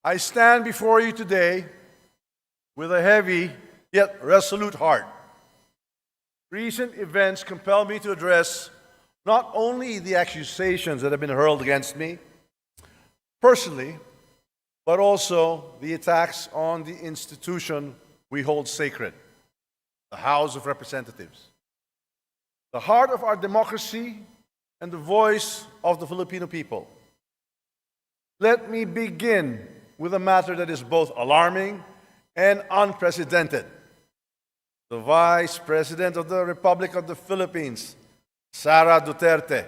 I stand before you today with a heavy yet resolute heart. Recent events compel me to address not only the accusations that have been hurled against me personally, but also the attacks on the institution we hold sacred, the House of Representatives, the heart of our democracy and the voice of the Filipino people. Let me begin with a matter that is both alarming and unprecedented. The Vice President of the Republic of the Philippines, SARA Duterte,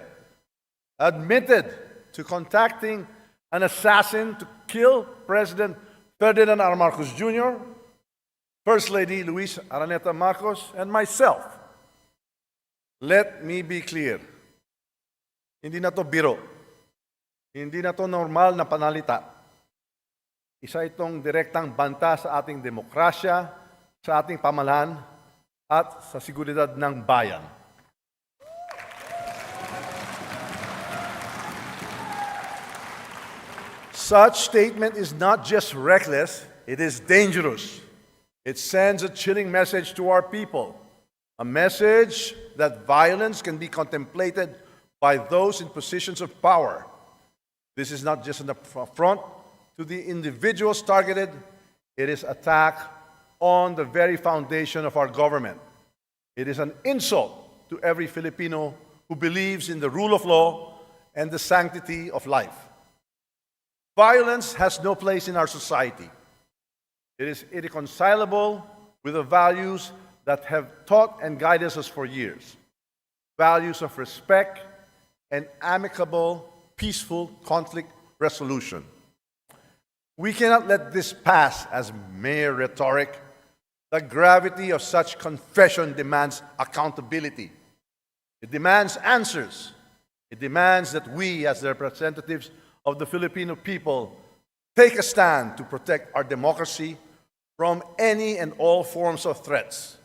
admitted to contacting an assassin to kill President Ferdinand R. Marcos Jr., First Lady Luis Araneta Marcos, and myself. Let me be clear. Hindi na to biro. Hindi na to normal na panalita. Isa itong direktang banta sa ating demokrasya, sa ating pamahalaan, at sa seguridad ng bayan. Such statement is not just reckless, it is dangerous. It sends a chilling message to our people, a message that violence can be contemplated by those in positions of power. This is not just an affront to the individuals targeted, it is attack on the very foundation of our government. It is an insult to every Filipino who believes in the rule of law and the sanctity of life. Violence has no place in our society. It is irreconcilable with the values that have taught and guided us for years. Values of respect and amicable, peaceful conflict resolution. We cannot let this pass as mere rhetoric. The gravity of such confession demands accountability. It demands answers. It demands that we, as the representatives of the Filipino people, take a stand to protect our democracy from any and all forms of threats.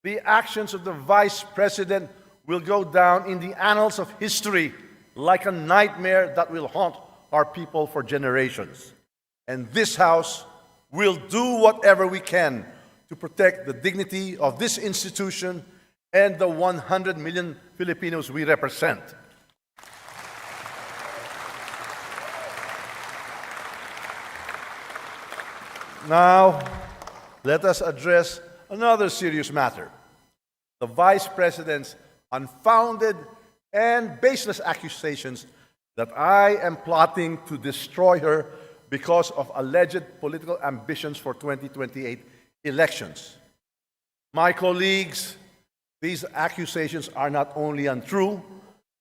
The actions of the Vice President will go down in the annals of history like a nightmare that will haunt our people for generations. And this House will do whatever we can to protect the dignity of this institution and the 100 million Filipinos we represent. Now, let us address another serious matter. The Vice President's unfounded and baseless accusations that I am plotting to destroy her because of alleged political ambitions for 2028 elections. My colleagues, these accusations are not only untrue,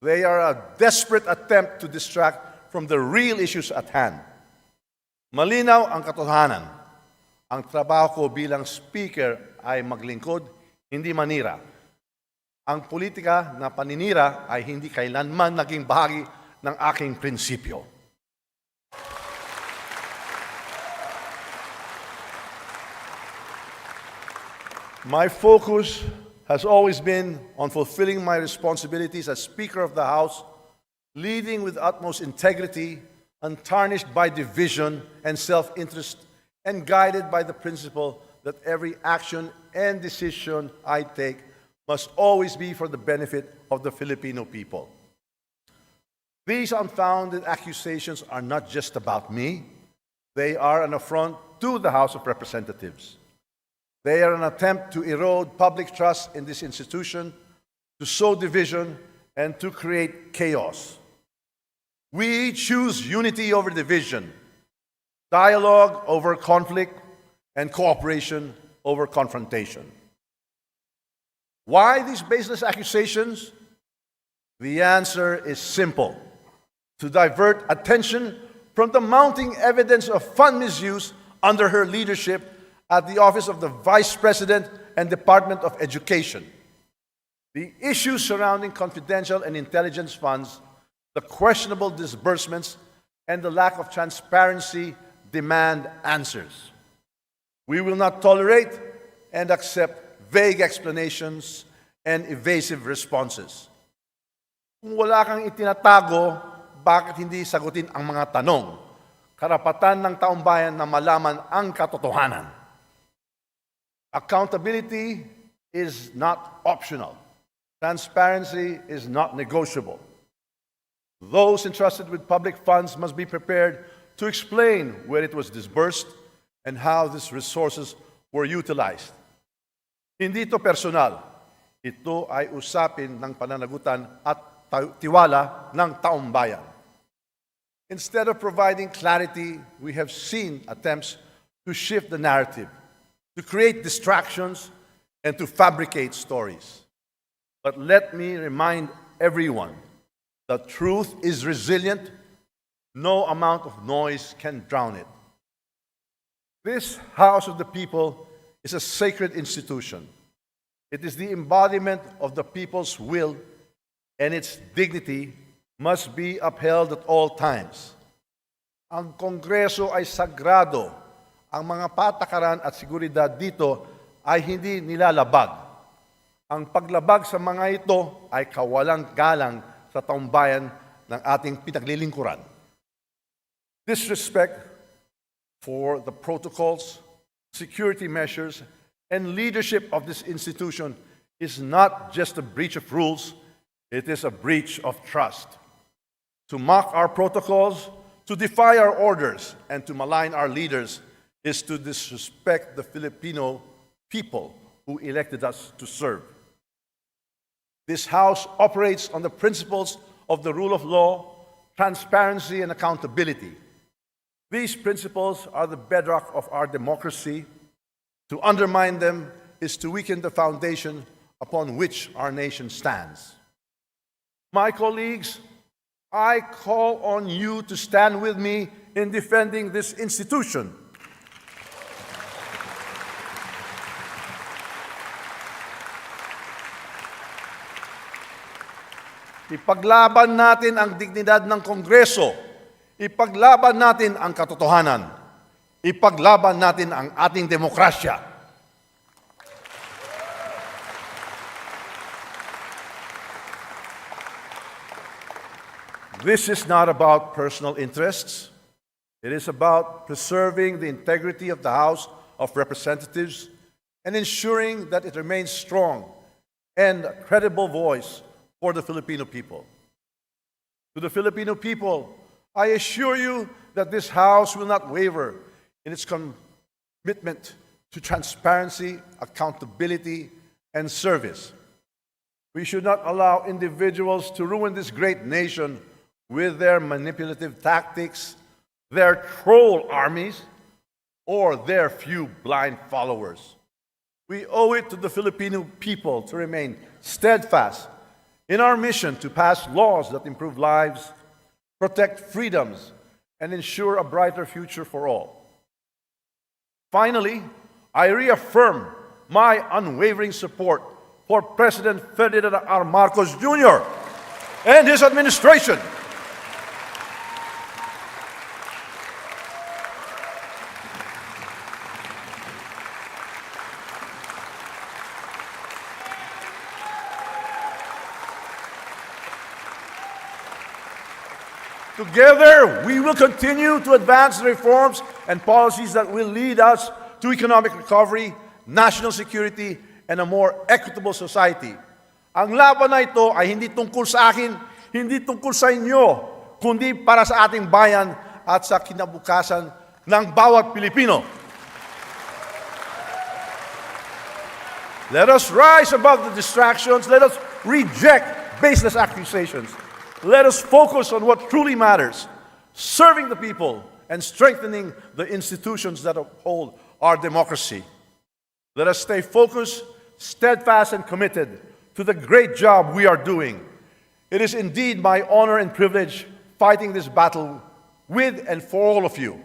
they are a desperate attempt to distract from the real issues at hand. Malinaw ang katotohanan. Ang trabaho ko bilang speaker ay maglingkod, hindi manira. Ang politika na paninira ay hindi kailanman naging bahagi ng aking prinsipyo. My focus has always been on fulfilling my responsibilities as Speaker of the House, leading with utmost integrity, untarnished by division and self-interest, and guided by the principle that every action and decision I take must always be for the benefit of the Filipino people. These unfounded accusations are not just about me. They are an affront to the House of Representatives. They are an attempt to erode public trust in this institution, to sow division, and to create chaos. We choose unity over division, dialogue over conflict, and cooperation over confrontation. Why these baseless accusations? The answer is simple: to divert attention from the mounting evidence of fund misuse under her leadership at the office of the Vice President and Department of Education. The issues surrounding confidential and intelligence funds, the questionable disbursements, and the lack of transparency demand answers. We will not tolerate and accept vague explanations and evasive responses. Kung wala kang itinatago, bakit hindi sagutin ang mga tanong? karapatan ng taumbayan na malaman ang katotohanan. Accountability is not optional. Transparency is not negotiable. Those entrusted with public funds must be prepared to explain where it was disbursed and how these resources were utilized. Hindi ito personal. Ito ay usapin ng pananagutan at tiwala ng taumbayan. Instead of providing clarity, we have seen attempts to shift the narrative, to create distractions, and to fabricate stories. But let me remind everyone that truth is resilient. No amount of noise can drown it. This House of the People is a sacred institution. It is the embodiment of the people's will, and its dignity must be upheld at all times. Ang Kongreso ay sagrado. Ang mga patakaran at seguridad dito ay hindi nilalabag. Ang paglabag sa mga ito ay kawalang galang sa taumbayan ng ating pinaglilingkuran. Disrespect for the protocols, security measures, and leadership of this institution is not just a breach of rules, it is a breach of trust. To mock our protocols, to defy our orders, and to malign our leaders is to disrespect the Filipino people who elected us to serve. This House operates on the principles of the rule of law, transparency, and accountability. These principles are the bedrock of our democracy. To undermine them is to weaken the foundation upon which our nation stands. My colleagues, I call on you to stand with me in defending this institution. Ipaglaban natin ang dignidad ng Kongreso. Ipaglaban natin ang katotohanan. Ipaglaban natin ang ating demokrasya. This is not about personal interests. It is about preserving the integrity of the House of Representatives and ensuring that it remains strong and a credible voice for the Filipino people. To the Filipino people, I assure you that this House will not waver in its commitment to transparency, accountability, and service. We should not allow individuals to ruin this great nation with their manipulative tactics, their troll armies, or their few blind followers. We owe it to the Filipino people to remain steadfast in our mission to pass laws that improve lives, protect freedoms, and ensure a brighter future for all. Finally, I reaffirm my unwavering support for President Ferdinand R. Marcos Jr. and his administration. Together, we will continue to advance the reforms and policies that will lead us to economic recovery, national security, and a more equitable society. Ang laban na ito ay hindi tungkol sa akin, hindi tungkol sa inyo, kundi para sa ating bayan at sa kinabukasan ng bawat Pilipino. Let us rise above the distractions. Let us reject baseless accusations. Let us focus on what truly matters, serving the people and strengthening the institutions that uphold our democracy. Let us stay focused, steadfast, and committed to the great job we are doing. It is indeed my honor and privilege fighting this battle with and for all of you.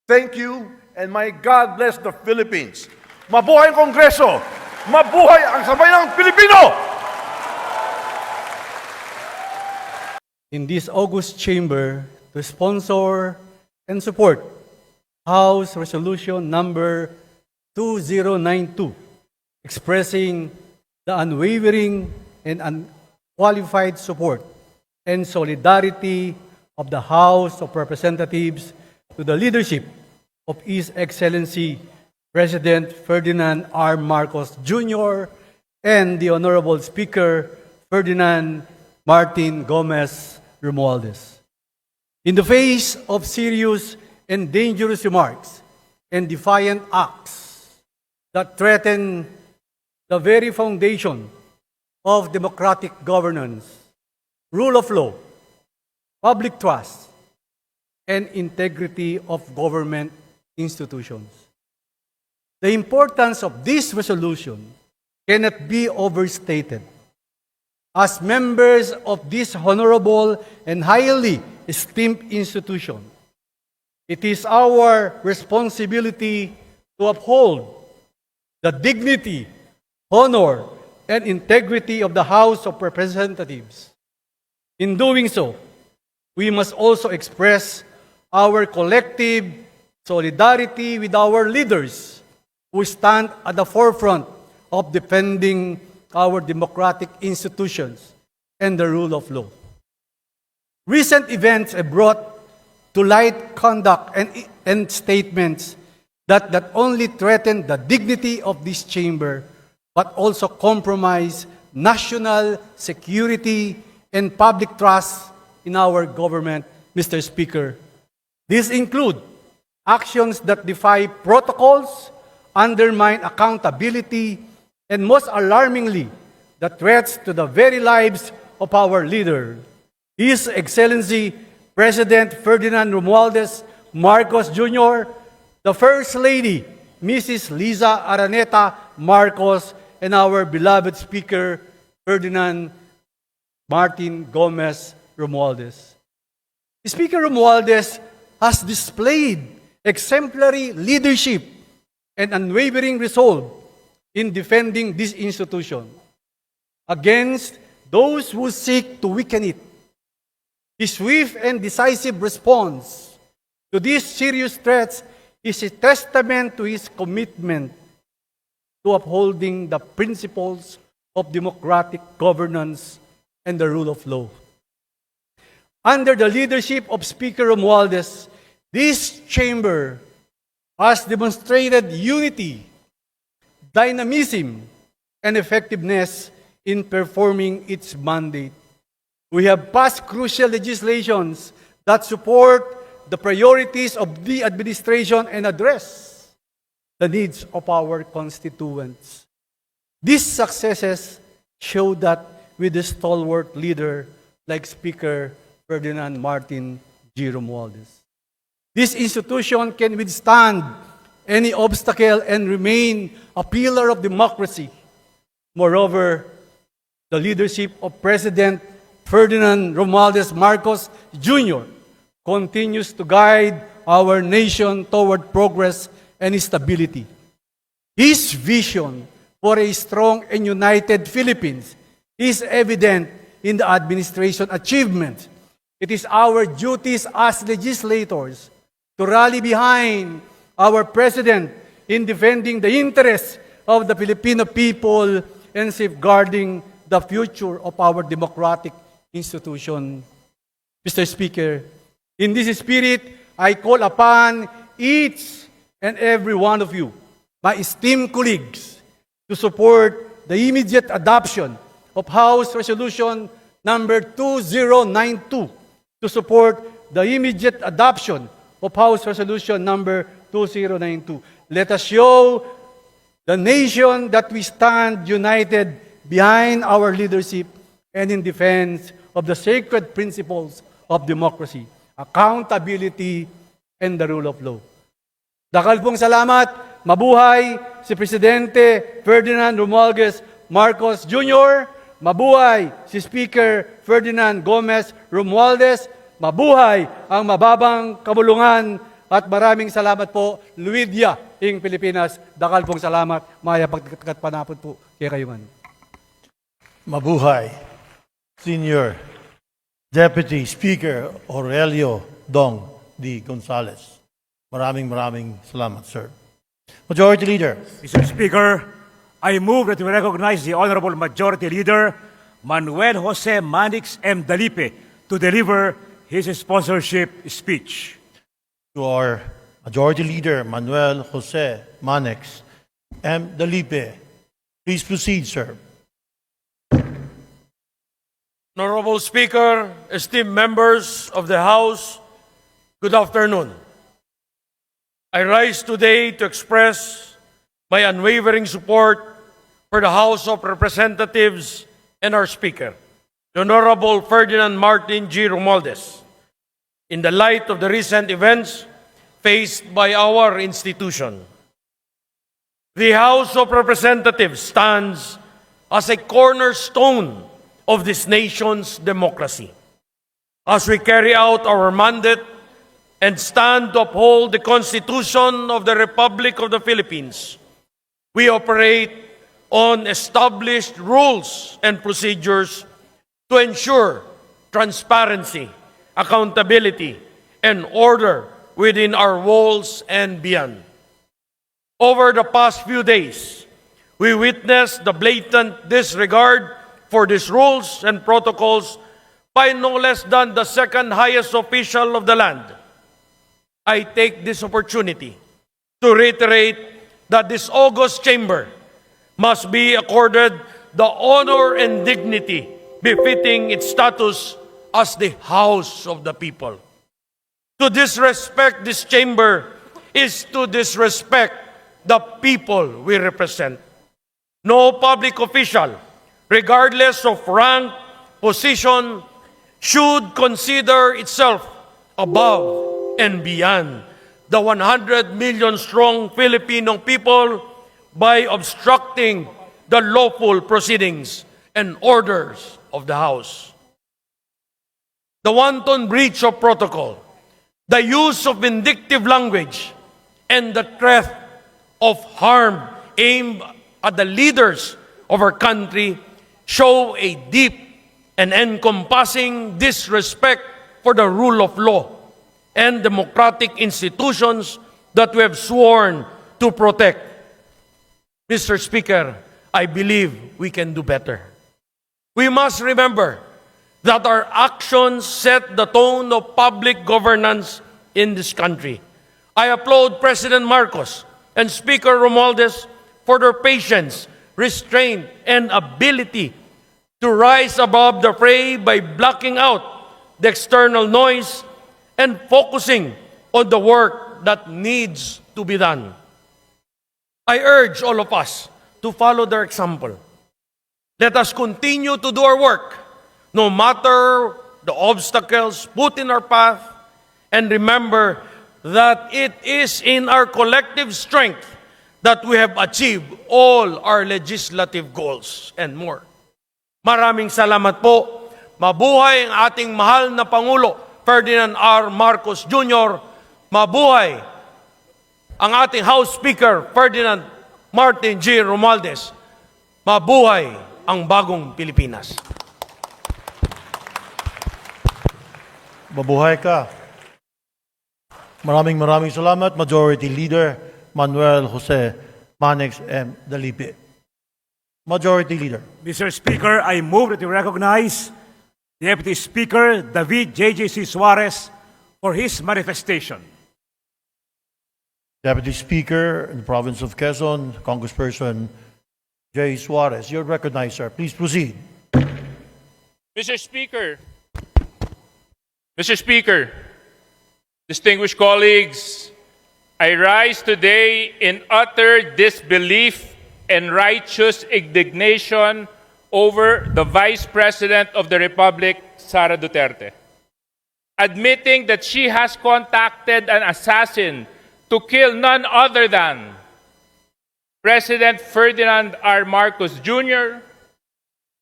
Thank you, and may God bless the Philippines. Mabuhay ang Kongreso! Mabuhay ang sambayang Pilipino! In this august chamber to sponsor and support House Resolution number 2092, expressing the unwavering and unqualified support and solidarity of the House of Representatives to the leadership of His Excellency President Ferdinand R. Marcos Jr. and the Honorable Speaker Ferdinand Martin Gomez Romualdez. In the face of serious and dangerous remarks and defiant acts that threaten the very foundation of democratic governance, rule of law, public trust, and integrity of government institutions. The importance of this resolution cannot be overstated. As members of this honorable and highly esteemed institution, it is our responsibility to uphold the dignity, honor, and integrity of the House of Representatives. In doing so, we must also express our collective solidarity with our leaders who stand at the forefront of defending our democratic institutions and the rule of law. Recent events have brought to light conduct and statements that not only threaten the dignity of this chamber, but also compromise national security and public trust in our government, Mr. Speaker. These include actions that defy protocols, undermine accountability, and most alarmingly, the threats to the very lives of our leader, His Excellency President Ferdinand Romualdez Marcos Jr., the First Lady, Mrs. Liza Araneta Marcos, and our beloved Speaker Ferdinand Martin Gomez Romualdez. Speaker Romualdez has displayed exemplary leadership and unwavering resolve in defending this institution against those who seek to weaken it. His swift and decisive response to these serious threats is a testament to his commitment to upholding the principles of democratic governance and the rule of law. Under the leadership of Speaker Romualdez, this chamber has demonstrated unity, dynamism, and effectiveness in performing its mandate. We have passed crucial legislations that support the priorities of the administration and address the needs of our constituents. These successes show that with a stalwart leader like Speaker Ferdinand Martin G. Romualdez, this institution can withstand any obstacle and remain a pillar of democracy. Moreover, the leadership of President Ferdinand Romualdez Marcos Jr. continues to guide our nation toward progress and stability. His vision for a strong and united Philippines is evident in the administration achievements. It is our duties as legislators to rally behind our President in defending the interests of the Filipino people and safeguarding the future of our democratic institution. Mr. Speaker, in this spirit, I call upon each and every one of you, my esteemed colleagues, to support the immediate adoption of House Resolution number 2092, to support the immediate adoption of House Resolution number 2092. Let us show the nation that we stand united behind our leadership and in defense of the sacred principles of democracy, accountability, and the rule of law. Dakal pong salamat. Mabuhay si Presidente Ferdinand Romualdez Marcos Jr. Mabuhay si Speaker Ferdinand Gomez Romualdez. Mabuhay ang mababang kabulungan. At maraming salamat po, Luidia, ing Pilipinas. Dakal pong salamat. Maya pagkat panapon po kaya kayo man. Mabuhay, Senior Deputy Speaker Aurelio Dong D. Gonzales. Maraming salamat, sir. Majority Leader. Mr. Speaker, I move that we recognize the Honorable Majority Leader, Manuel Jose Manix M. Dalipe, to deliver his sponsorship speech. to our Majority Leader, Manuel Jose Manex M. Dalipe. Please proceed, sir. Honorable Speaker, esteemed members of the House, good afternoon. I rise today to express my unwavering support for the House of Representatives and our Speaker, the Honorable Ferdinand Martin G. Romualdez, in the light of the recent events faced by our institution. The House of Representatives stands as a cornerstone of this nation's democracy. As we carry out our mandate and stand to uphold the Constitution of the Republic of the Philippines, we operate on established rules and procedures to ensure transparency, accountability, and order within our walls and beyond. Over the past few days, we witnessed the blatant disregard for these rules and protocols by no less than the second highest official of the land. I take this opportunity to reiterate that this august chamber must be accorded the honor and dignity befitting its status as the House of the People. To disrespect this chamber is to disrespect the people we represent. No public official, regardless of rank, position, should consider itself above and beyond the 100 million strong Filipino people by obstructing the lawful proceedings and orders of the House. The wanton breach of protocol, the use of vindictive language, and the threat of harm aimed at the leaders of our country show a deep and encompassing disrespect for the rule of law and democratic institutions that we have sworn to protect. Mr. Speaker, I believe we can do better. We must remember that our actions set the tone of public governance in this country. I applaud President Marcos and Speaker Romualdez for their patience, restraint, and ability to rise above the fray by blocking out the external noise and focusing on the work that needs to be done. I urge all of us to follow their example. Let us continue to do our work, no matter the obstacles put in our path, and remember that it is in our collective strength that we have achieved all our legislative goals and more. Maraming salamat po. Mabuhay ang ating mahal na Pangulo, Ferdinand R. Marcos Jr. Mabuhay ang ating House Speaker, Ferdinand Martin G. Romualdez. Mabuhay ang bagong Pilipinas. Mabuhay ka. Maraming salamat, Majority Leader Manuel Jose Manex M. Dalipe. Majority Leader. Mr. Speaker, I move that you recognize Deputy Speaker David J.J.C. Suarez for his manifestation. Deputy Speaker in the province of Quezon, Congressperson J. Suarez. You're recognized, sir. Please proceed. Mr. Speaker, distinguished colleagues, I rise today in utter disbelief and righteous indignation over the Vice President of the Republic, Sara Duterte, admitting that she has contacted an assassin to kill none other than President Ferdinand R. Marcos Jr.,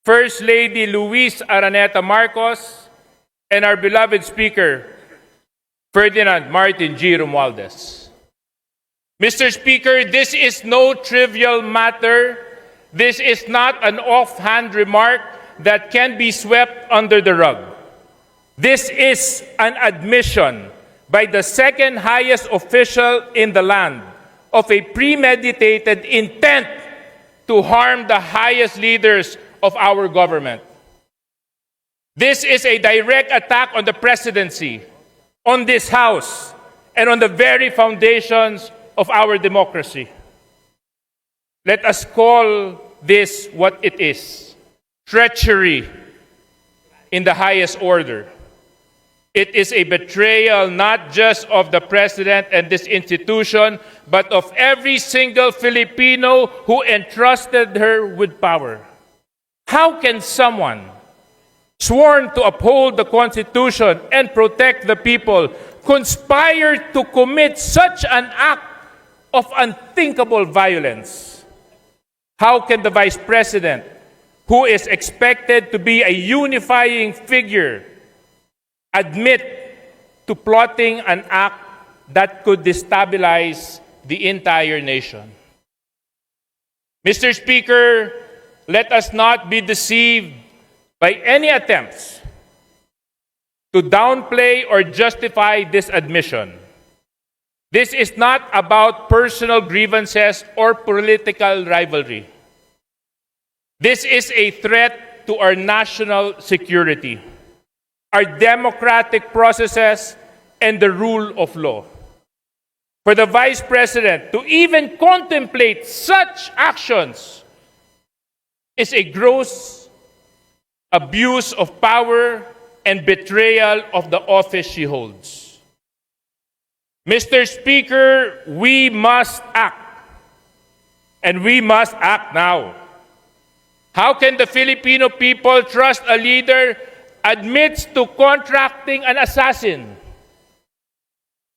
First Lady Luis Araneta Marcos, and our beloved Speaker, Ferdinand Martin G. Romualdez. Mr. Speaker, this is no trivial matter. This is not an offhand remark that can be swept under the rug. This is an admission by the second highest official in the land of a premeditated intent to harm the highest leaders of our government. This is a direct attack on the presidency, on this House, and on the very foundations of our democracy. Let us call this what it is: treachery in the highest order. It is a betrayal not just of the President and this institution, but of every single Filipino who entrusted her with power. How can someone sworn to uphold the Constitution and protect the people conspire to commit such an act of unthinkable violence? How can the Vice President, who is expected to be a unifying figure, admit to plotting an act that could destabilize the entire nation? Mr. Speaker, let us not be deceived by any attempts to downplay or justify this admission. This is not about personal grievances or political rivalry. This is a threat to our national security, our democratic processes, and the rule of law. For the Vice President to even contemplate such actions is a gross abuse of power and betrayal of the office she holds. Mr. Speaker, we must act, and we must act now. How can the Filipino people trust a leader admits to contracting an assassin?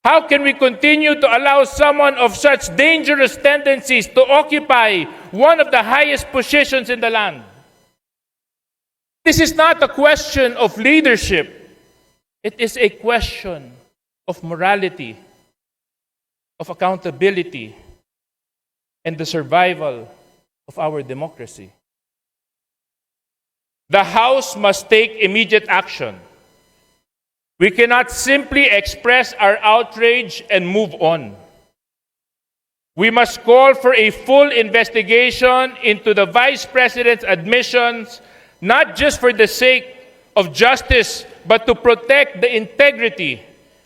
How can we continue to allow someone of such dangerous tendencies to occupy one of the highest positions in the land? This is not a question of leadership. It is a question of morality, of accountability, and the survival of our democracy. The House must take immediate action. We cannot simply express our outrage and move on. We must call for a full investigation into the Vice President's admissions, not just for the sake of justice, but to protect the integrity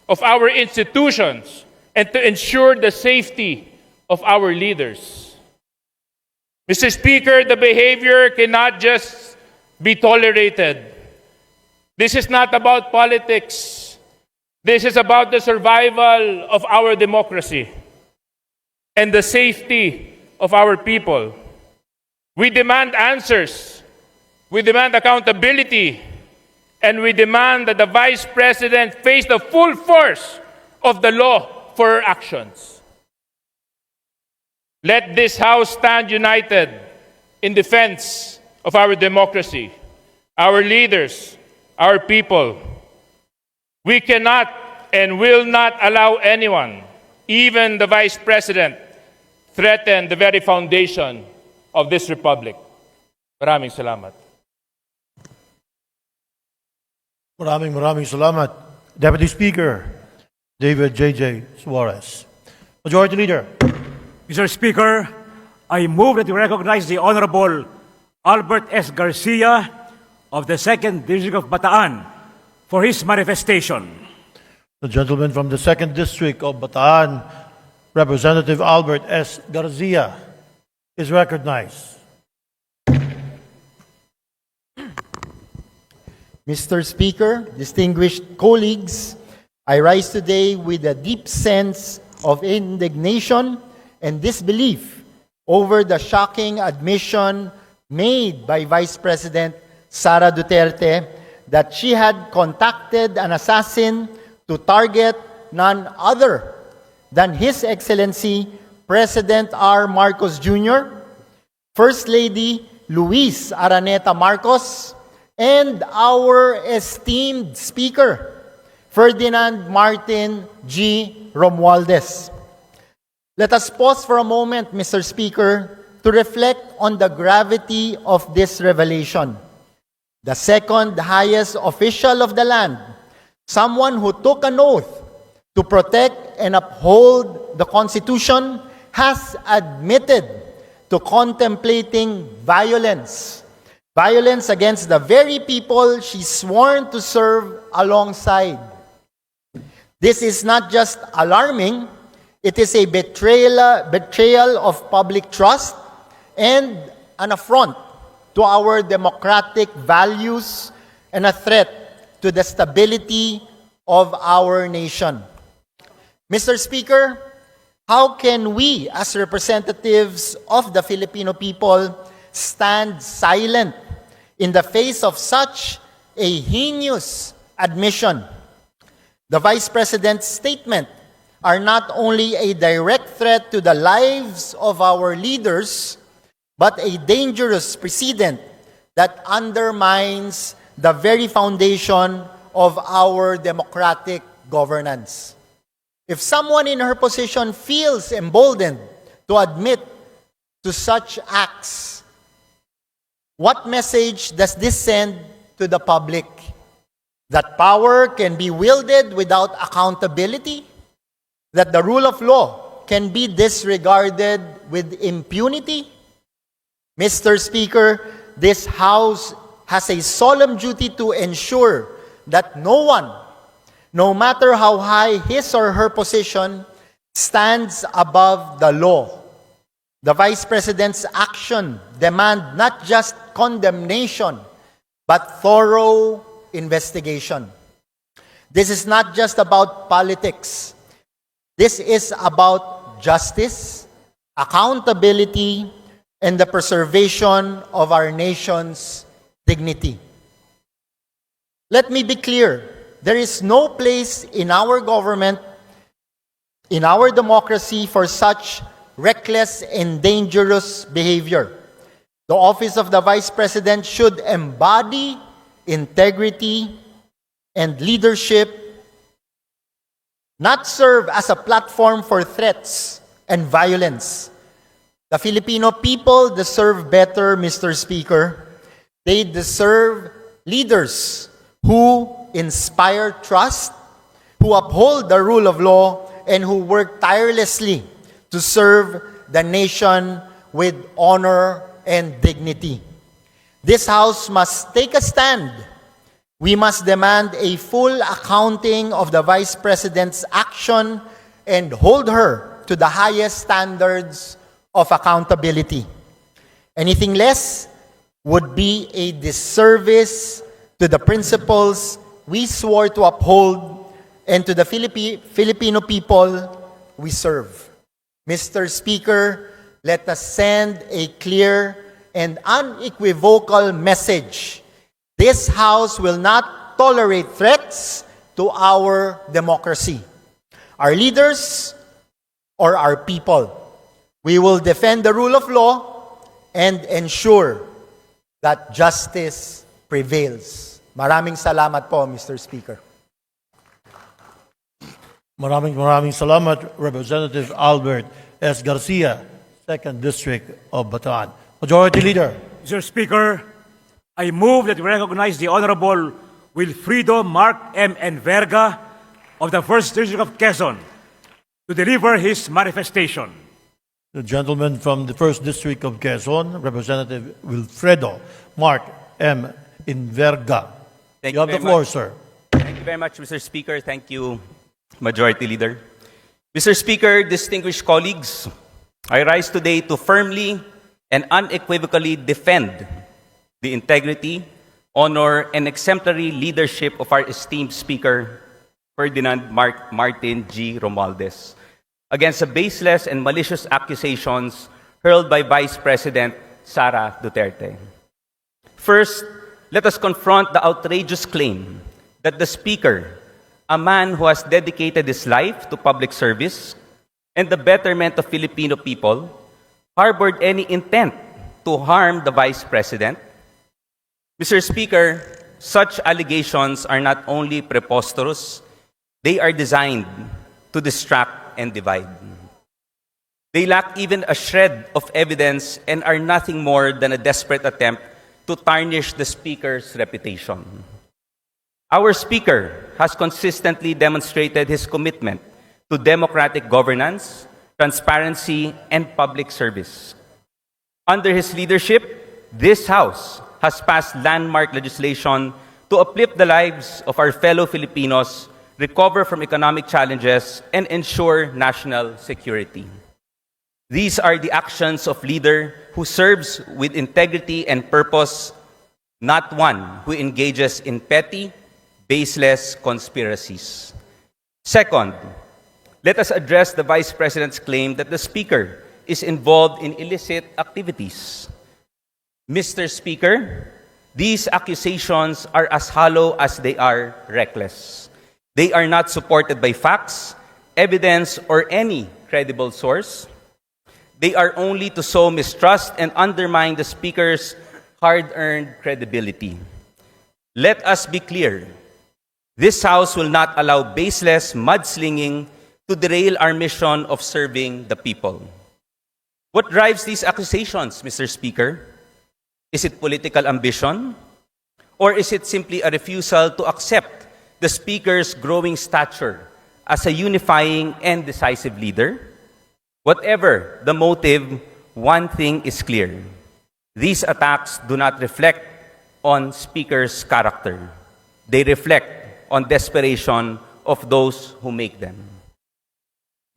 of our institutions and to ensure the safety of our leaders. Mr. Speaker, the behavior cannot just be tolerated. This is not about politics. This is about the survival of our democracy and the safety of our people. We demand answers. We demand accountability. And we demand that the Vice President face the full force of the law for her actions. Let this House stand united in defense of our democracy, our leaders, our people. We cannot and will not allow anyone, even the Vice President, threaten the very foundation of this republic. Maraming salamat. Maraming salamat. Deputy Speaker David J.J. Suarez. Majority Leader. Mr. Speaker, I move that you recognize the Honorable Albert S. Garcia of the 2nd District of Bataan for his manifestation. The gentleman from the 2nd District of Bataan, Representative Albert S. Garcia, is recognized. Mr. Speaker, distinguished colleagues, I rise today with a deep sense of indignation and disbelief over the shocking admission made by Vice President Sara Duterte that she had contacted an assassin to target none other than His Excellency President R. Marcos Jr., First Lady Luis Araneta Marcos, and our esteemed Speaker, Ferdinand Martin G. Romualdez. Let us pause for a moment, Mr. Speaker, to reflect on the gravity of this revelation. The second highest official of the land, someone who took an oath to protect and uphold the Constitution, has admitted to contemplating violence against the very people she sworn to serve alongside. This is not just alarming, it is a betrayal of public trust and an affront to our democratic values and a threat to the stability of our nation. Mr. Speaker, how can we, as representatives of the Filipino people, stand silent in the face of such a heinous admission? The Vice President's statement are not only a direct threat to the lives of our leaders, but a dangerous precedent that undermines the very foundation of our democratic governance. If someone in her position feels emboldened to admit to such acts, what message does this send to the public? That power can be wielded without accountability? That the rule of law can be disregarded with impunity? Mr. Speaker, this House has a solemn duty to ensure that no one, no matter how high his or her position, stands above the law. The Vice President's action demand not just condemnation, but thorough investigation. This is not just about politics. This is about justice, accountability, and the preservation of our nation's dignity. Let me be clear. There is no place in our government, in our democracy, for such reckless and dangerous behavior. The office of the Vice President should embody integrity and leadership, not serve as a platform for threats and violence. The Filipino people deserve better, Mr. Speaker. They deserve leaders who inspire trust, who uphold the rule of law, and who work tirelessly to serve the nation with honor and dignity. This House must take a stand. We must demand a full accounting of the Vice President's action and hold her to the highest standards of accountability. Anything less would be a disservice to the principles we swore to uphold and to the Filipino people we serve. Mr. Speaker, let us send a clear and unequivocal message. This House will not tolerate threats to our democracy, our leaders, or our people. We will defend the rule of law and ensure that justice prevails. Maraming salamat po, Mr. Speaker. Maraming salamat, Representative Albert S. Garcia, 2nd District of Bataan. Majority Leader. Mr. Speaker, I move that we recognize the Honorable Wilfrido Mark M. Enverga of the 1st District of Quezon to deliver his manifestation. The gentleman from the 1st District of Quezon, Representative Wilfredo Mark M. Enverga. You have the floor, sir. Thank you very much, Mr. Speaker. Thank you, Majority Leader. Mr. Speaker, distinguished colleagues, I rise today to firmly and unequivocally defend the integrity, honor, and exemplary leadership of our esteemed Speaker, Ferdinand Martin G. Romualdez, against the baseless and malicious accusations hurled by Vice President Sara Duterte. First, let us confront the outrageous claim that the Speaker, a man who has dedicated his life to public service and the betterment of Filipino people, harbored any intent to harm the Vice President. Mr. Speaker, such allegations are not only preposterous, they are designed to distract and divide. They lack even a shred of evidence and are nothing more than a desperate attempt to tarnish the Speaker's reputation. Our Speaker has consistently demonstrated his commitment to democratic governance, transparency, and public service. Under his leadership, this House has passed landmark legislation to uplift the lives of our fellow Filipinos, recover from economic challenges, and ensure national security. These are the actions of leader who serves with integrity and purpose, not one who engages in petty, baseless conspiracies. Second, let us address the Vice President's claim that the Speaker is involved in illicit activities. Mr. Speaker, these accusations are as hollow as they are reckless. They are not supported by facts, evidence, or any credible source. They are only to sow mistrust and undermine the Speaker's hard-earned credibility. Let us be clear. This House will not allow baseless mudslinging to derail our mission of serving the people. What drives these accusations, Mr. Speaker? Is it political ambition? Or is it simply a refusal to accept the Speaker's growing stature as a unifying and decisive leader? Whatever the motive, one thing is clear. These attacks do not reflect on Speaker's character. They reflect on desperation of those who make them.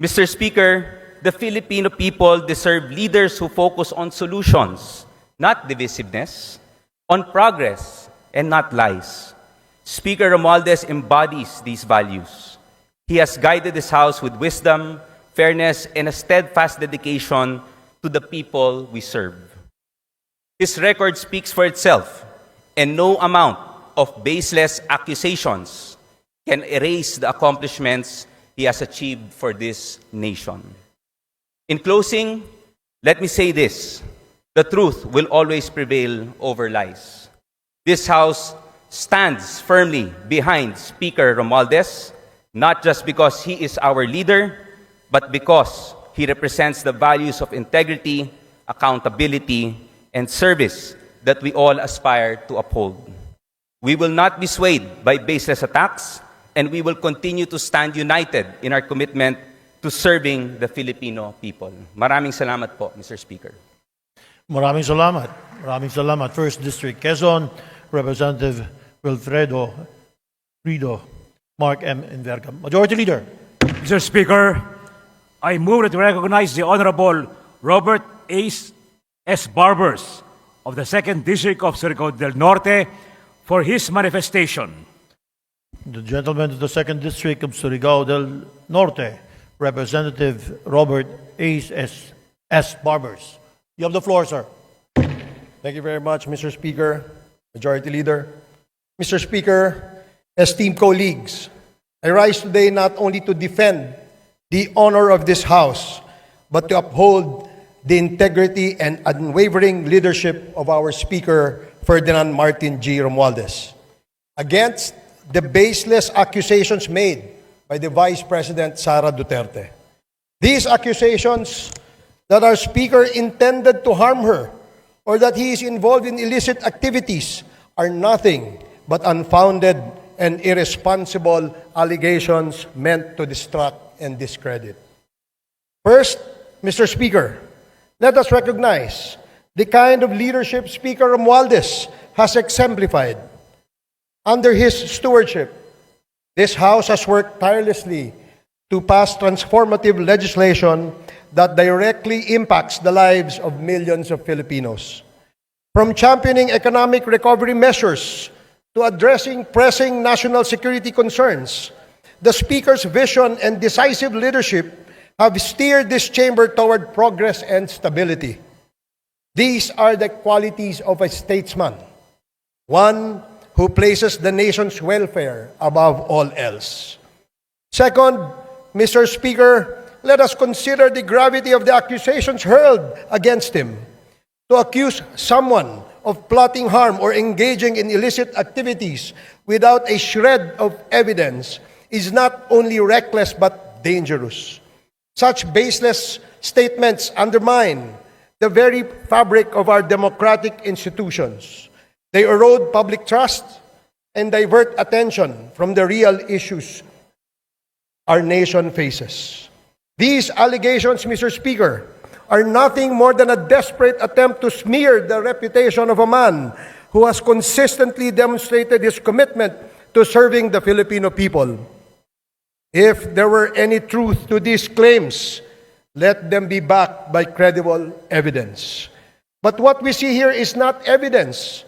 Mr. Speaker, the Filipino people deserve leaders who focus on solutions, not divisiveness, on progress, and not lies. Speaker Romualdez embodies these values. He has guided this House with wisdom, fairness, and a steadfast dedication to the people we serve. His record speaks for itself, and no amount of baseless accusations can erase the accomplishments he has achieved for this nation. In closing, let me say this: the truth will always prevail over lies. This House stands firmly behind Speaker Romualdez, not just because he is our leader, but because he represents the values of integrity, accountability, and service that we all aspire to uphold. We will not be swayed by baseless attacks, and we will continue to stand united in our commitment to serving the Filipino people. Maraming salamat po, Mr. Speaker. Maraming salamat. Maraming salamat. First District, Quezon, Representative Wilfredo Rido, Mark M. Enverga. Majority Leader. Mr. Speaker, I move that we recognize the Honorable Robert S. Barbers of the 2nd District of Surigao del Norte for his manifestation. The gentleman of the 2nd District of Surigao del Norte, Representative Robert S. Barbers. You have the floor, sir. Thank you very much, Mr. Speaker, Majority Leader. Mr. Speaker, esteemed colleagues, I rise today not only to defend the honor of this House, but to uphold the integrity and unwavering leadership of our Speaker, Ferdinand Martin G. Romualdez, against the baseless accusations made by the Vice President Sara Duterte. These accusations that our Speaker intended to harm her or that he is involved in illicit activities are nothing but unfounded and irresponsible allegations meant to distract and discredit. First, Mr. Speaker, let us recognize the kind of leadership Speaker Romualdez has exemplified. Under his stewardship, this House has worked tirelessly to pass transformative legislation that directly impacts the lives of millions of Filipinos. From championing economic recovery measures to addressing pressing national security concerns, the Speaker's vision and decisive leadership have steered this chamber toward progress and stability. These are the qualities of a statesman, one who places the nation's welfare above all else. Second, Mr. Speaker, let us consider the gravity of the accusations hurled against him. To accuse someone of plotting harm or engaging in illicit activities without a shred of evidence is not only reckless but dangerous. Such baseless statements undermine the very fabric of our democratic institutions. They erode public trust and divert attention from the real issues our nation faces. These allegations, Mr. Speaker, are nothing more than a desperate attempt to smear the reputation of a man who has consistently demonstrated his commitment to serving the Filipino people. If there were any truth to these claims, let them be backed by credible evidence. But what we see here is not evidence.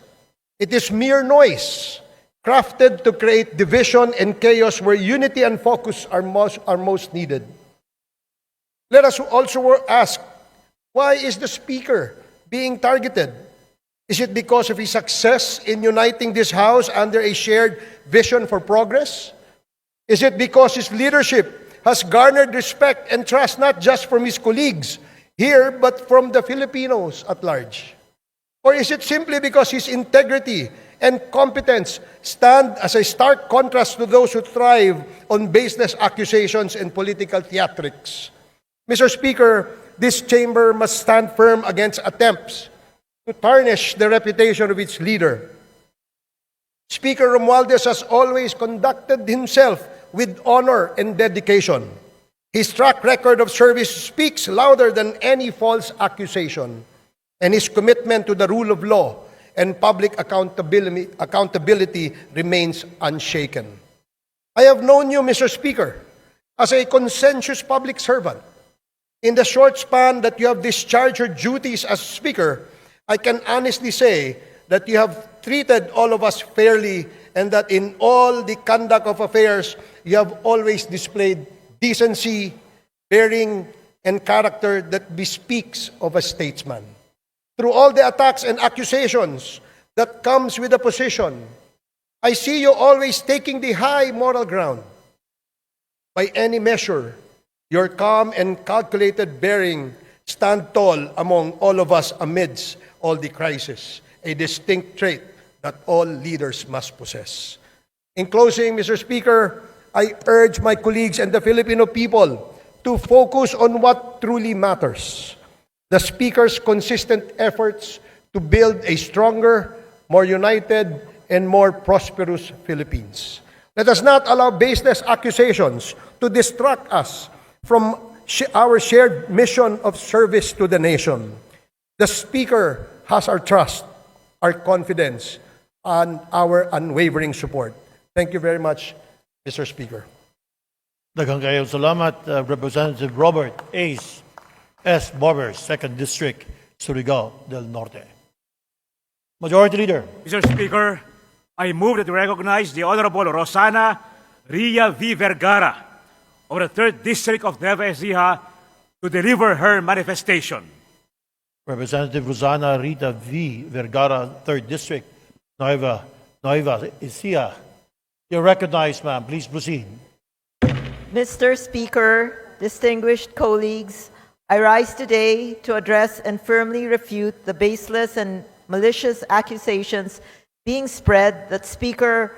It is mere noise, crafted to create division and chaos where unity and focus are most needed. Let us also ask, why is the Speaker being targeted? Is it because of his success in uniting this House under a shared vision for progress? Is it because his leadership has garnered respect and trust not just from his colleagues here, but from the Filipinos at large? Or is it simply because his integrity and competence stand as a stark contrast to those who thrive on baseless accusations and political theatrics? Mr. Speaker, this chamber must stand firm against attempts to tarnish the reputation of its leader. Speaker Romualdez has always conducted himself with honor and dedication. His track record of service speaks louder than any false accusation, and his commitment to the rule of law and public accountability remains unshaken. I have known you, Mr. Speaker, as a conscientious public servant. In the short span that you have discharged your duties as Speaker, I can honestly say that you have treated all of us fairly and that in all the conduct of affairs, you have always displayed decency, bearing, and character that bespeaks of a statesman. Through all the attacks and accusations that comes with a position, I see you always taking the high moral ground. By any measure, your calm and calculated bearing stand tall among all of us amidst all the crisis, a distinct trait that all leaders must possess. In closing, Mr. Speaker, I urge my colleagues and the Filipino people to focus on what truly matters: the Speaker's consistent efforts to build a stronger, more united, and more prosperous Philippines. Let us not allow baseless accusations to distract us from our shared mission of service to the nation. The Speaker has our trust, our confidence, and our unwavering support. Thank you very much, Mr. Speaker. Daghang kayong salamat, Representative Robert Ace S. Barbers, 2nd District, Surigao del Norte. Majority Leader. Mr. Speaker, I move that we recognize the Honorable Rosana Ria V. Vergara of the 3rd District of Nueva Ecija to deliver her manifestation. Representative Rosana Rita V. Vergara, 3rd District, Nueva Ecija. You're recognized, ma'am. Please proceed. Mr. Speaker, distinguished colleagues, I rise today to address and firmly refute the baseless and malicious accusations being spread that Speaker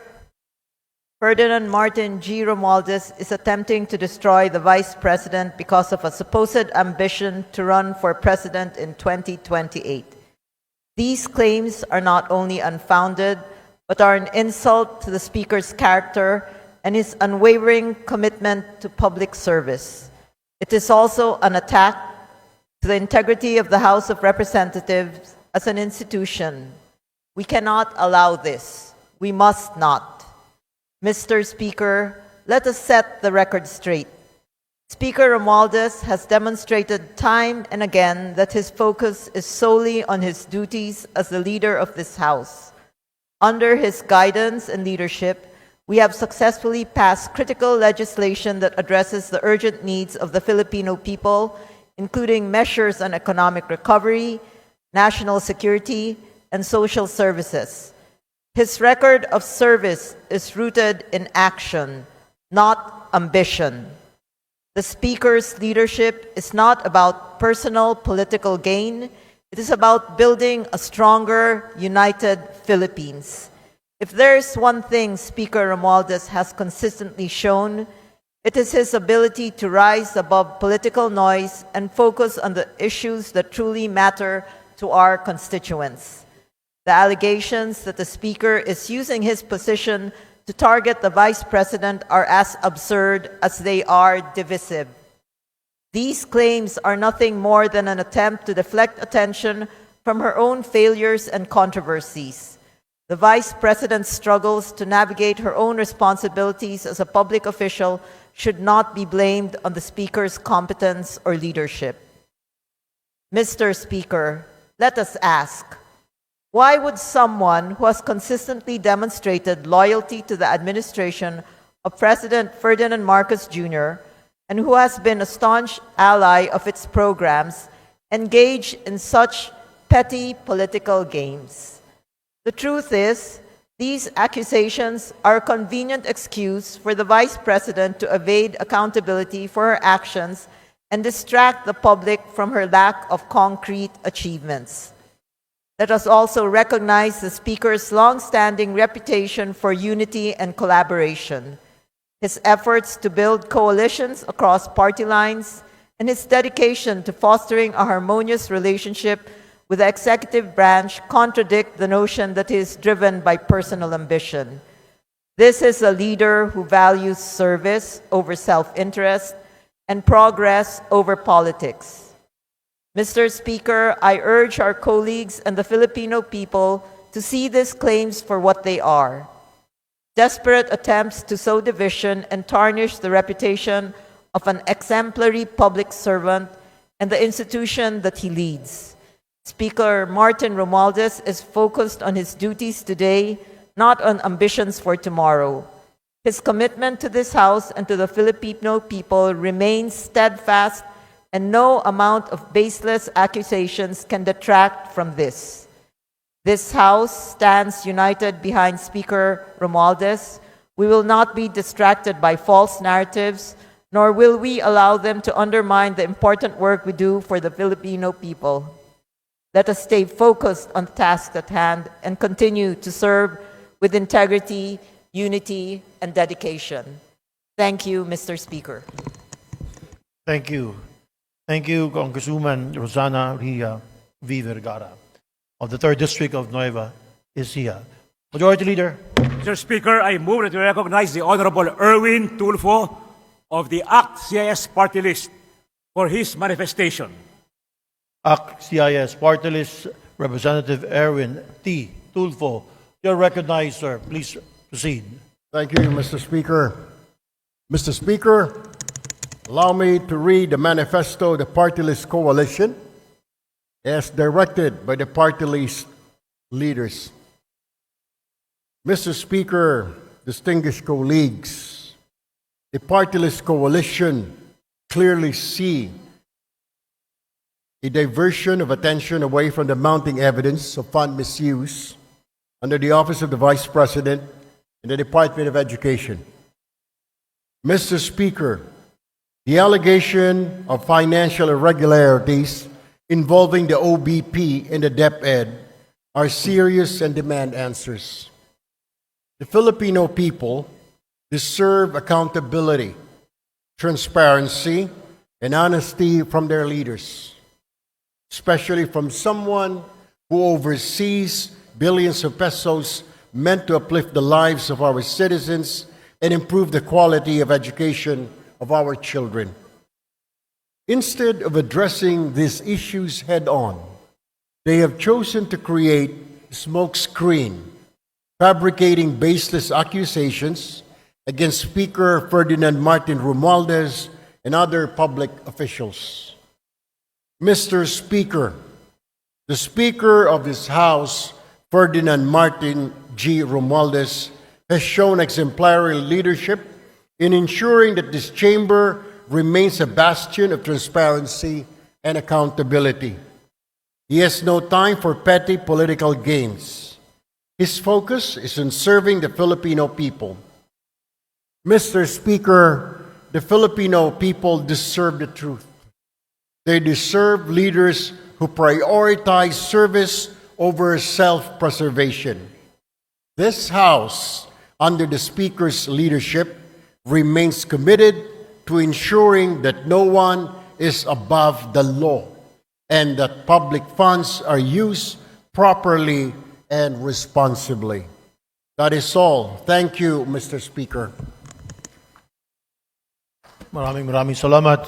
Ferdinand Martin G. Romualdez is attempting to destroy the Vice President because of a supposed ambition to run for President in 2028. These claims are not only unfounded, but are an insult to the Speaker's character and his unwavering commitment to public service. It is also an attack to the integrity of the House of Representatives as an institution. We cannot allow this. We must not. Mr. Speaker, let us set the record straight. Speaker Romualdez has demonstrated time and again that his focus is solely on his duties as the leader of this House. Under his guidance and leadership, we have successfully passed critical legislation that addresses the urgent needs of the Filipino people, including measures on economic recovery, national security, and social services. His record of service is rooted in action, not ambition. The Speaker's leadership is not about personal political gain. It is about building a stronger, united Philippines. If there is one thing Speaker Romualdez has consistently shown, it is his ability to rise above political noise and focus on the issues that truly matter to our constituents. The allegations that the Speaker is using his position to target the Vice President are as absurd as they are divisive. These claims are nothing more than an attempt to deflect attention from her own failures and controversies. The Vice President's struggles to navigate her own responsibilities as a public official should not be blamed on the Speaker's competence or leadership. Mr. Speaker, let us ask, why would someone who has consistently demonstrated loyalty to the administration of President Ferdinand Marcos Jr. and who has been a staunch ally of its programs engage in such petty political games? The truth is, these accusations are a convenient excuse for the Vice President to evade accountability for her actions and distract the public from her lack of concrete achievements. Let us also recognize the Speaker's long-standing reputation for unity and collaboration, his efforts to build coalitions across party lines, and his dedication to fostering a harmonious relationship with the executive branch contradict the notion that he is driven by personal ambition. This is a leader who values service over self-interest and progress over politics. Mr. Speaker, I urge our colleagues and the Filipino people to see these claims for what they are: desperate attempts to sow division and tarnish the reputation of an exemplary public servant and the institution that he leads. Speaker Martin Romualdez is focused on his duties today, not on ambitions for tomorrow. His commitment to this House and to the Filipino people remains steadfast, and no amount of baseless accusations can detract from this. This House stands united behind Speaker Romualdez. We will not be distracted by false narratives, nor will we allow them to undermine the important work we do for the Filipino people. Let us stay focused on the task at hand and continue to serve with integrity, unity, and dedication. Thank you, Mr. Speaker. Thank you. Thank you, Congresswoman Rosana Ria V. Vergara of the 3rd District of Nueva Ecija. Majority Leader. Mr. Speaker, I move that we recognize the Honorable Erwin Tulfo of the ACT-CIS party list for his manifestation. ACT-CIS Party List Representative Erwin T. Tulfo. You're recognized, sir. Please proceed. Thank you, Mr. Speaker. Mr. Speaker, allow me to read the manifesto of the party list coalition as directed by the party list leaders. Mr. Speaker, distinguished colleagues, the party list coalition clearly see a diversion of attention away from the mounting evidence of fund misuse under the Office of the Vice President in the Department of Education. Mr. Speaker, the allegation of financial irregularities involving the OBP and the DepEd are serious and demand answers. The Filipino people deserve accountability, transparency, and honesty from their leaders, especially from someone who oversees billions of pesos meant to uplift the lives of our citizens and improve the quality of education of our children. Instead of addressing these issues head-on, they have chosen to create a smokescreen, fabricating baseless accusations against Speaker Ferdinand Martin Romualdez and other public officials. Mr. Speaker, the Speaker of this House, Ferdinand Martin G. Romualdez, has shown exemplary leadership in ensuring that this chamber remains a bastion of transparency and accountability. He has no time for petty political games. His focus is on serving the Filipino people. Mr. Speaker, the Filipino people deserve the truth. They deserve leaders who prioritize service over self-preservation. This House, under the Speaker's leadership, remains committed to ensuring that no one is above the law and that public funds are used properly and responsibly. That is all. Thank you, Mr. Speaker. Maraming salamat.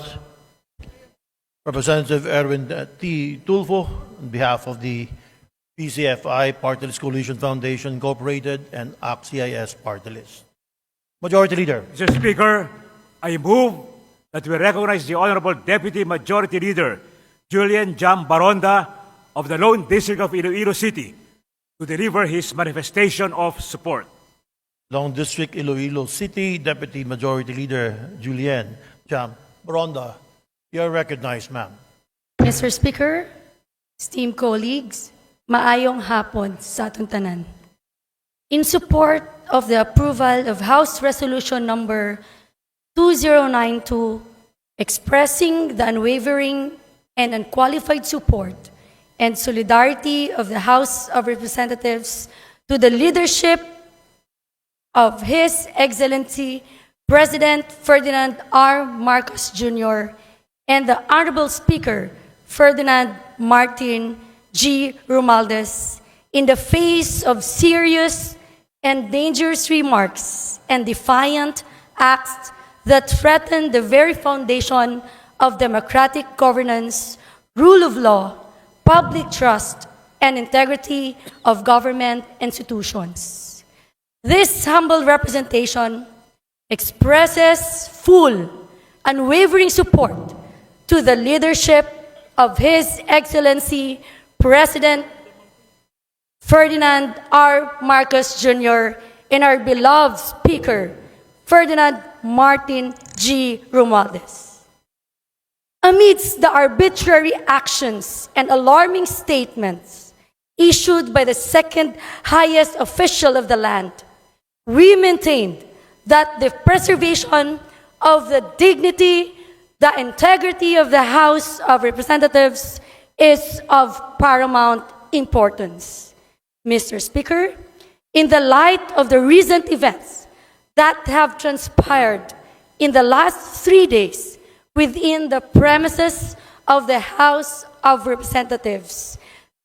Representative Erwin T. Tulfo, on behalf of the PCFI Party List Coalition Foundation Incorporated, and ACT-CIS Party List. Majority Leader. Mr. Speaker, I move that we recognize the Honorable Deputy Majority Leader, Julian Jam Baronda of the Lone District of Iloilo City, to deliver his manifestation of support. Long District, Iloilo City, Deputy Majority Leader Julian Jam Baronda. You are recognized, ma'am. Mr. Speaker, esteemed colleagues, maayong hapon sa atong tanan. In support of the approval of House Resolution number 2092, expressing the unwavering and unqualified support and solidarity of the House of Representatives to the leadership of His Excellency President Ferdinand R. Marcos Jr. and the Honorable Speaker Ferdinand Martin G. Romualdez in the face of serious and dangerous remarks and defiant acts that threaten the very foundation of democratic governance, rule of law, public trust, and integrity of government institutions. This humble representation expresses full, unwavering support to the leadership of His Excellency President Ferdinand R. Marcos Jr. and our beloved Speaker, Ferdinand Martin G. Romualdez. Amidst the arbitrary actions and alarming statements issued by the second highest official of the land, we maintained that the preservation of the dignity, the integrity of the House of Representatives is of paramount importance. Mr. Speaker, in the light of the recent events that have transpired in the last 3 days within the premises of the House of Representatives,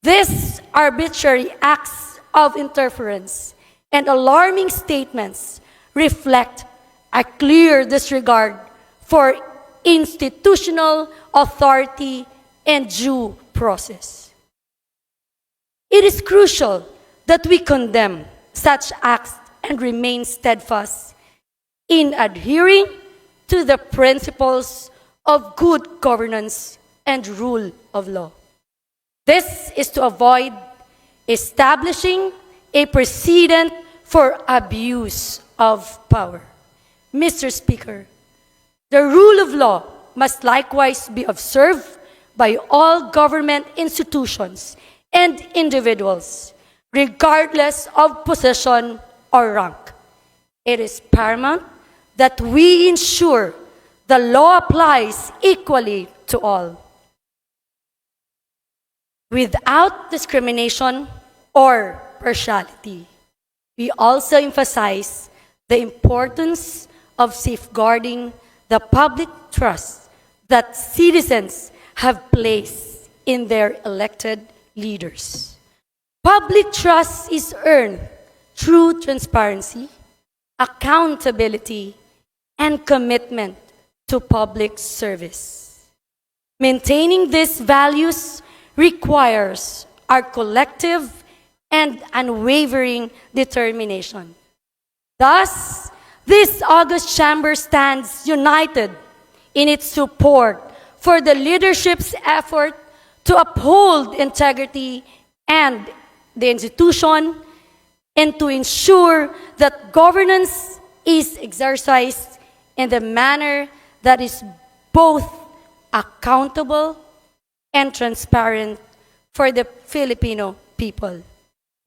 these arbitrary acts of interference and alarming statements reflect a clear disregard for institutional authority and due process. It is crucial that we condemn such acts and remain steadfast in adhering to the principles of good governance and rule of law. This is to avoid establishing a precedent for abuse of power. Mr. Speaker, the rule of law must likewise be observed by all government institutions and individuals, regardless of position or rank. It is paramount that we ensure the law applies equally to all, without discrimination or partiality. We also emphasize the importance of safeguarding the public trust that citizens have placed in their elected leaders. Public trust is earned through transparency, accountability, and commitment to public service. Maintaining these values requires our collective and unwavering determination. Thus, this august chamber stands united in its support for the leadership's effort to uphold integrity and the institution and to ensure that governance is exercised in the manner that is both accountable and transparent for the Filipino people.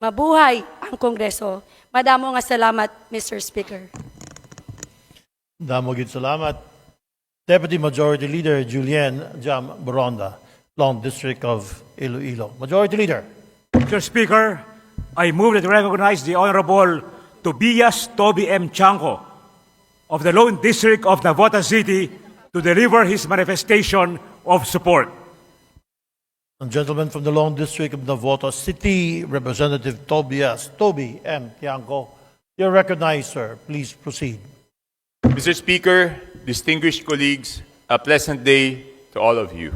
Mabuhay ang Kongreso. Madamo nga salamat, Mr. Speaker. Damo gid salamat. Deputy Majority Leader Julian Jam Baronda, Long District of Iloilo. Majority Leader. Mr. Speaker, I move that we recognize the Honorable Tobias Toby M. Chanco of the Lone District of Navotas City to deliver his manifestation of support. A gentleman from the Long District of Navotas City, Representative Toby M. Tiangco. You're recognized, sir. Please proceed. Mr. Speaker, distinguished colleagues, a pleasant day to all of you.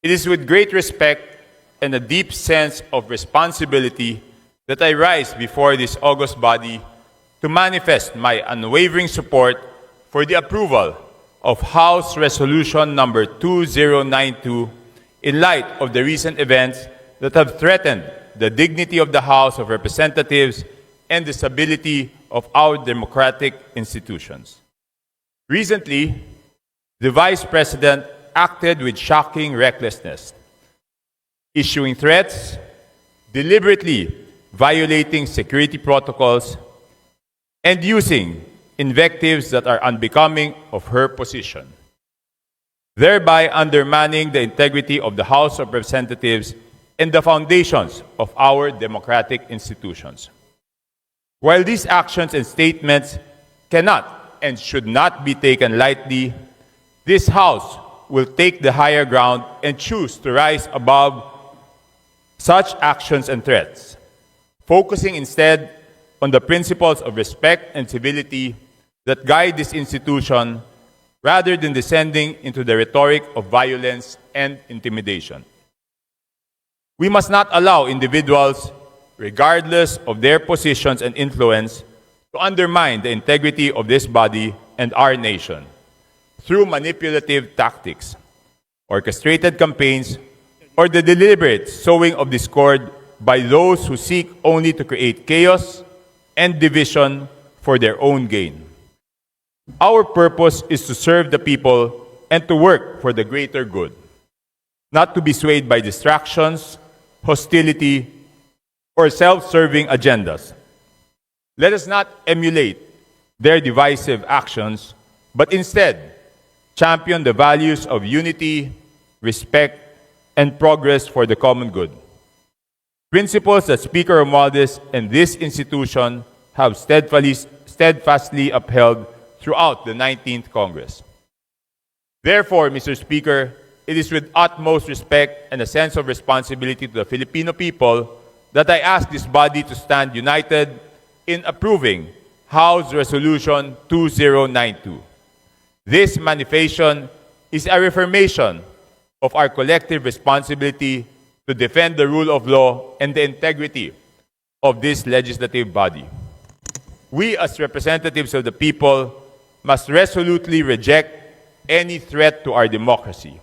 It is with great respect and a deep sense of responsibility that I rise before this august body to manifest my unwavering support for the approval of House Resolution number 2092 in light of the recent events that have threatened the dignity of the House of Representatives and the stability of our democratic institutions. Recently, the Vice President acted with shocking recklessness, issuing threats, deliberately violating security protocols, and using invectives that are unbecoming of her position, thereby undermining the integrity of the House of Representatives and the foundations of our democratic institutions. While these actions and statements cannot and should not be taken lightly, this House will take the higher ground and choose to rise above such actions and threats, focusing instead on the principles of respect and civility that guide this institution rather than descending into the rhetoric of violence and intimidation. We must not allow individuals, regardless of their positions and influence, to undermine the integrity of this body and our nation through manipulative tactics, orchestrated campaigns, or the deliberate sowing of discord by those who seek only to create chaos and division for their own gain. Our purpose is to serve the people and to work for the greater good, not to be swayed by distractions, hostility, or self-serving agendas. Let us not emulate their divisive actions, but instead champion the values of unity, respect, and progress for the common good. Principles that Speaker Romualdez and this institution have steadfastly upheld throughout the 19th Congress. Therefore, Mr. Speaker, it is with utmost respect and a sense of responsibility to the Filipino people that I ask this body to stand united in approving House Resolution 2092. This manifestation is a reaffirmation of our collective responsibility to defend the rule of law and the integrity of this legislative body. We, as representatives of the people, must resolutely reject any threat to our democracy,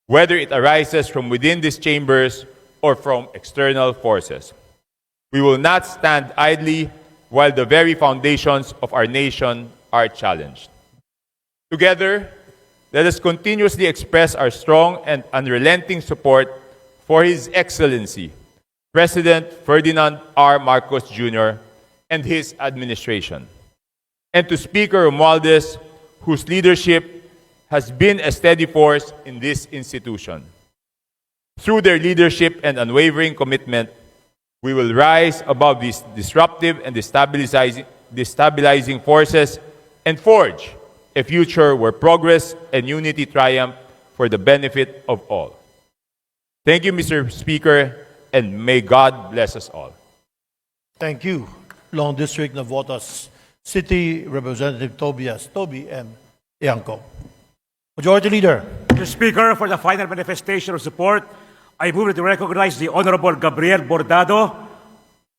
whether it arises from within these chambers or from external forces. We will not stand idly while the very foundations of our nation are challenged. Together, let us continuously express our strong and unrelenting support for His Excellency, President Ferdinand R. Marcos Jr. and his administration, and to Speaker Romualdez, whose leadership has been a steady force in this institution. Through their leadership and unwavering commitment, we will rise above these disruptive and destabilizing forces and forge a future where progress and unity triumph for the benefit of all. Thank you, Mr. Speaker, and may God bless us all. Thank you, Long District Navotas City Representative Toby M. Ianco. Majority Leader. Mr. Speaker, for the final manifestation of support, I move to recognize the Honorable Gabriel Bordado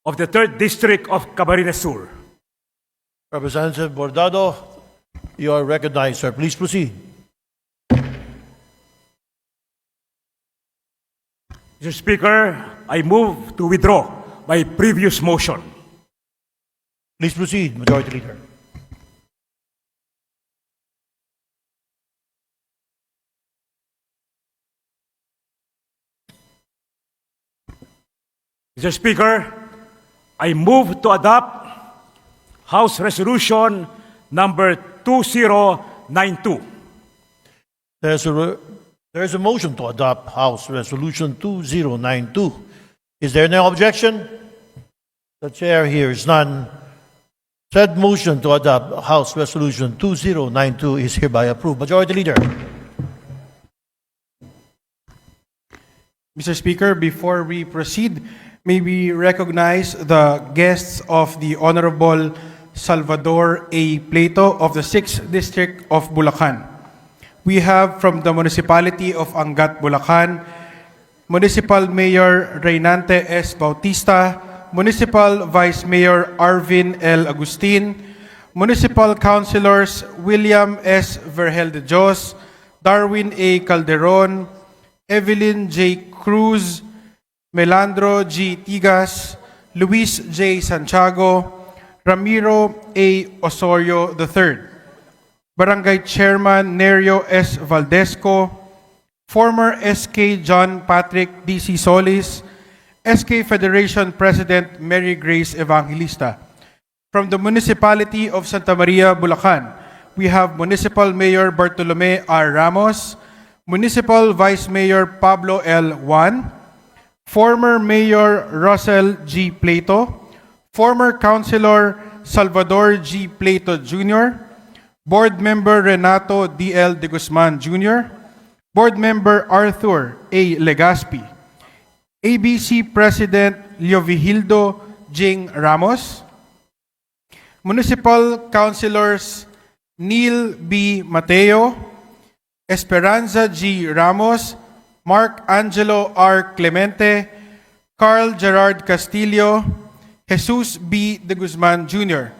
of the 3rd District of Camarines Sur. Representative Bordado, you are recognized, sir. Please proceed. Mr. Speaker, I move to withdraw my previous motion. Please proceed, Majority Leader. Mr. Speaker, I move to adopt House Resolution number 2092. There is a motion to adopt House Resolution 2092. Is there no objection? The chair hears none. Said motion to adopt House Resolution 2092 is hereby approved. Majority Leader. Mr. Speaker, before we proceed, may we recognize the guests of the Honorable Salvador A. Plato of the 6th District of Bulacan. We have from the Municipality of Angat, Bulacan, Municipal Mayor Reynante S. Bautista, Municipal Vice Mayor Arvin L. Agustin, Municipal Councilors William S. Vergel de Dios, Darwin A. Calderon, Evelyn J. Cruz, Melandro G. Tigas, Luis J. Santiago, Ramiro A. Osorio III, Barangay Chairman Nerio S. Valdesco, former SK John Patrick D.C. Solis, SK Federation President Mary Grace Evangelista. From the Municipality of Santa Maria, Bulacan, we have Municipal Mayor Bartolome R. Ramos, Municipal Vice Mayor Pablo L. Juan, former Mayor Russell G. Plato, former Councilor Salvador G. Plato Jr., Board Member Renato D.L. de Guzman Jr., Board Member Arthur A. Legaspi, ABC President Leovigildo Jing Ramos, Municipal Councilors Neil B. Mateo, Esperanza G. Ramos, Mark Angelo R. Clemente, Carl Gerard Castillo, Jesus B. de Guzman Jr.,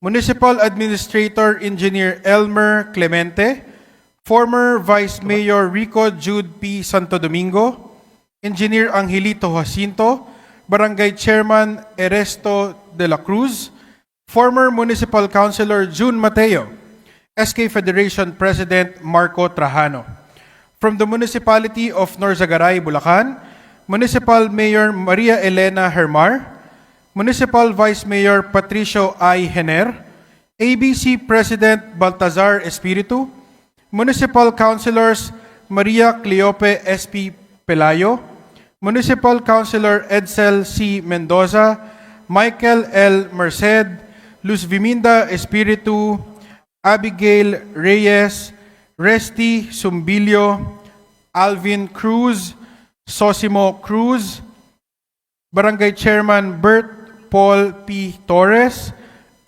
Municipal Administrator Engineer Elmer Clemente, former Vice Mayor Rico Jude P. Santo Domingo, Engineer Angelito Jacinto, Barangay Chairman Eresto de la Cruz, former Municipal Councilor June Mateo, SK Federation President Marco Trajano. From the Municipality of Norzagaray, Bulacan, Municipal Mayor Maria Elena Hermar, Municipal Vice Mayor Patricio I. Hener, ABC President Baltazar Espiritu, Municipal Councilors Maria Cleope S.P. Pelayo, Municipal Councilor Edsel C. Mendoza, Michael L. Merced, Luz Viminda Espiritu, Abigail Reyes, Resty Sumbilio, Alvin Cruz, Sosimo Cruz, Barangay Chairman Bert Paul P. Torres,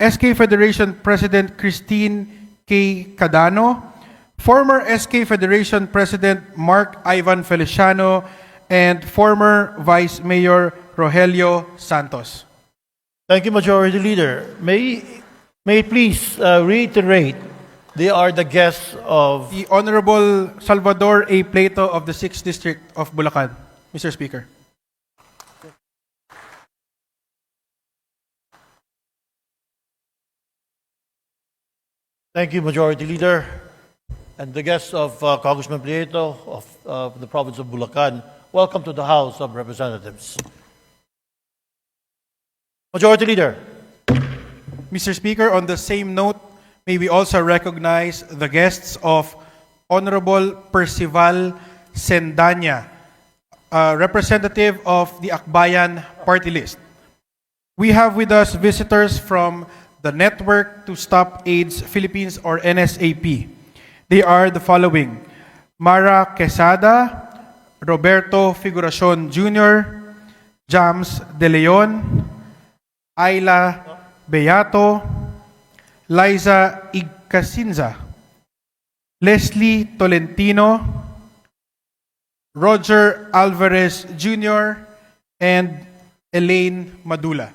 SK Federation President Christine K. Cadano, former SK Federation President Mark Ivan Feliciano, and former Vice Mayor Rogelio Santos. Thank you, Majority Leader. May I please reiterate, they are the guests of The Honorable Salvador A. Plato of the 6th District of Bulacan, Mr. Speaker. Thank you, Majority Leader. And the guests of Congressman Prieto of the province of Bulacan, welcome to the House of Representatives. Majority Leader. Mr. Speaker, on the same note, may we also recognize the guests of Honorable Percival Sendanya, representative of the Akbayan Party List. We have with us visitors from the Network to Stop AIDS Philippines, or NSAP. They are the following: Mara Quesada, Roberto Figuracion Jr., Jams De Leon, Ayla Beato, Liza Igcasinza, Leslie Tolentino, Roger Alvarez Jr., and Elaine Madula.